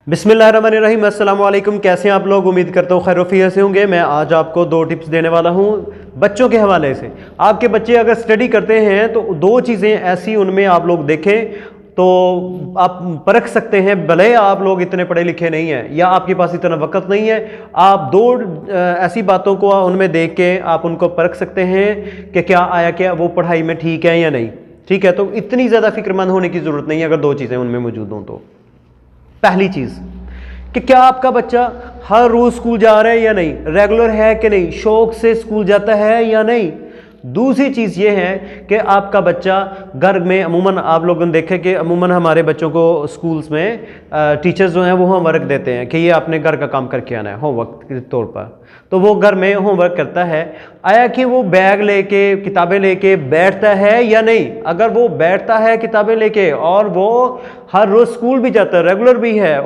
बिस्मिल्लाहिर्रहमानिर्रहीम, अस्सलाम वालेकुम। कैसे हैं आप लोग? उम्मीद करता हूँ खैर से होंगे। मैं आज आपको दो टिप्स देने वाला हूँ बच्चों के हवाले से। आपके बच्चे अगर स्टडी करते हैं तो दो चीज़ें ऐसी उनमें आप लोग देखें तो आप परख सकते हैं। भले आप लोग इतने पढ़े लिखे नहीं हैं या आपके पास इतना वक्त नहीं है, आप दो ऐसी बातों को उनमें देख के आप उनको परख सकते हैं कि क्या आया, क्या वो पढ़ाई में ठीक है या नहीं। ठीक है, तो इतनी ज़्यादा फिक्रमंद होने की ज़रूरत नहीं है अगर दो चीज़ें उनमें मौजूद हों तो। पहली चीज कि क्या आपका बच्चा हर रोज स्कूल जा रहा है या नहीं, रेगुलर है कि नहीं, शौक से स्कूल जाता है या नहीं। दूसरी चीज ये है कि आपका बच्चा घर में, अमूमन आप लोगों ने देखे कि अमूमन हमारे बच्चों को स्कूल्स में टीचर्स जो हैं वो होमवर्क देते हैं कि ये आपने घर का काम करके आना है होमवर्क के तौर पर। तो वो घर में होमवर्क करता है। आया कि वो बैग लेके किताबें लेके बैठता है या नहीं। अगर वो बैठता है किताबें लेके और वो हर रोज स्कूल भी जाता है, रेगुलर भी है